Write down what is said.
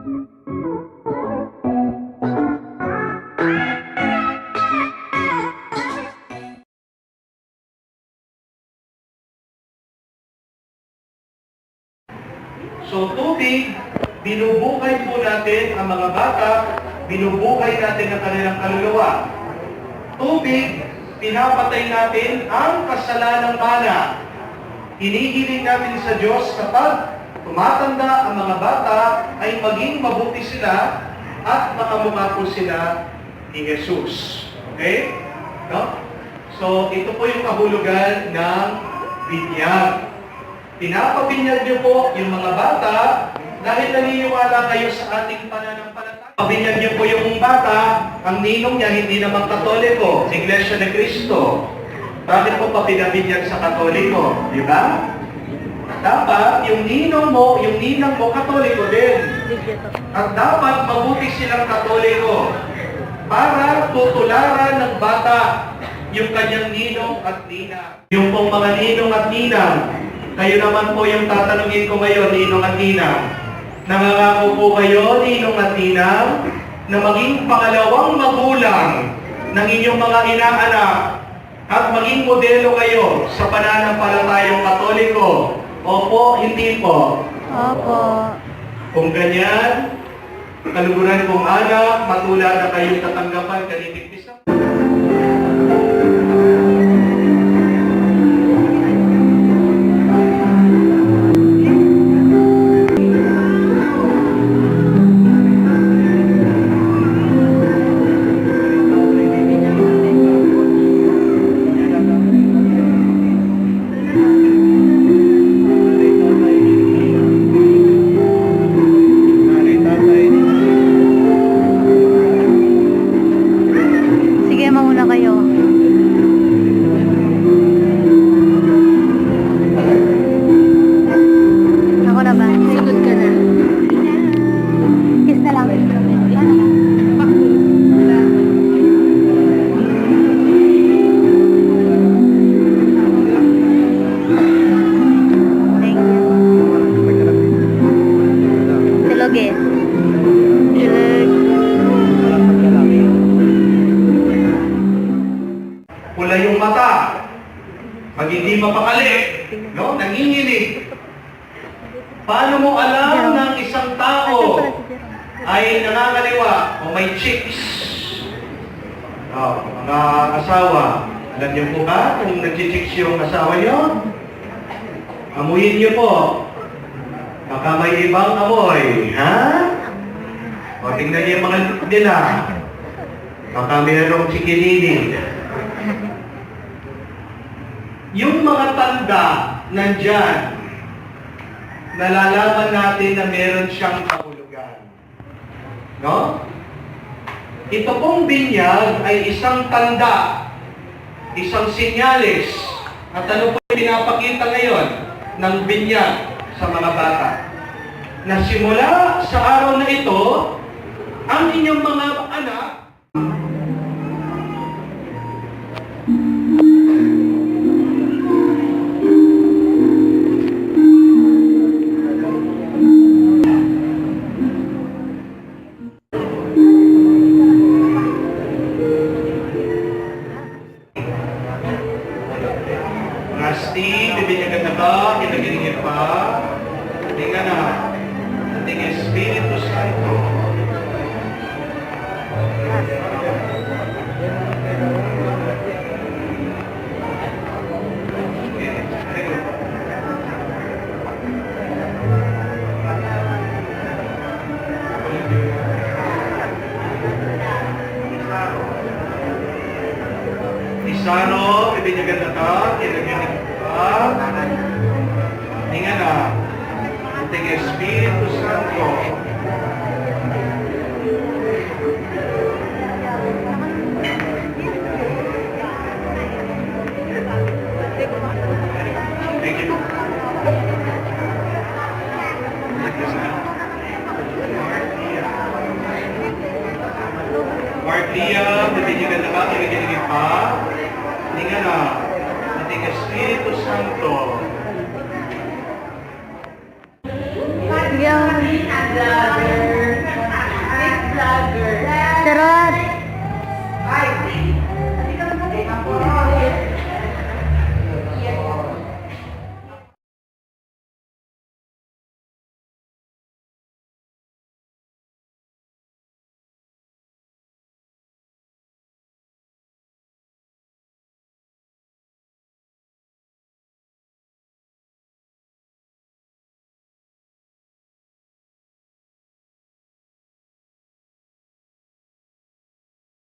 So tubig, binubuhay po natin ang mga bata, binubuhay natin ang kanilang kaluluwa. Tubig, pinapatay natin ang kasalanang mana. Hinihiling natin sa Diyos kapag tumatanda ang mga bata ay maging mabuti sila at makamukha po sila ni Jesus. Okay? No? So ito po yung kahulugan ng binyag. Pinapabinyag niyo po yung mga bata dahil naniniwala kayo sa ating pananampalataya. Pabinyag niyo po yung bata, ang ninong niya hindi naman Katoliko, Iglesia ni Cristo. Bakit po pa pinabinyag sa Katoliko? Di ba? Dapat yung ninong mo, yung ninang mo, Katoliko din. At dapat mabuti silang Katoliko para tutularan ng bata yung kanyang ninong at nina. Yung pong mga ninong at ninang, kayo naman po yung tatanungin ko ngayon, ninong at ninang. Nangangako po kayo, ninong at ninang, na maging pangalawang magulang ng inyong mga inaanak at maging modelo kayo sa pananampalatayang Katoliko. Opo, hindi po? Opo. Kung ganyan, kaluguran kong anak, matula na kayong tatanggapan kanitigpis na. Sige, mauna kayo. Ako na ba? Sunod ka na. Kiss na lang. Thank you. Tulog eh. Pula yung mata, pag hindi mapakali, no? Nanginginig. Paano mo alam ng isang tao ay nangangaliwa o may chicks? Mga asawa, alam niyo po ba kung nag-chicks yung asawa niyo? Amuyin niyo po. Baka may ibang amoy, ha? O tingnan niyo yung mga nila. Baka mayroong chikinini. Yung mga tanda nandyan, nalalaman natin na meron siyang kahulugan. No? Ito pong binyag ay isang tanda, isang sinyalis. At ano po pinapakita ngayon ng binyag sa mga bata? Na simula sa araw na ito, ang inyong mga anak Nasty, bibinyagan na ba? Kinagingin pa? Hindi ka na. Ating Espiritu Santo. Isano, bibinyagan na ka, kinagingin pa? Hindi nga na. Ating Espiritu Santo. Thank you. Mark Lia, bibinyagan na ka, kinagingin pa? Hindi nga na.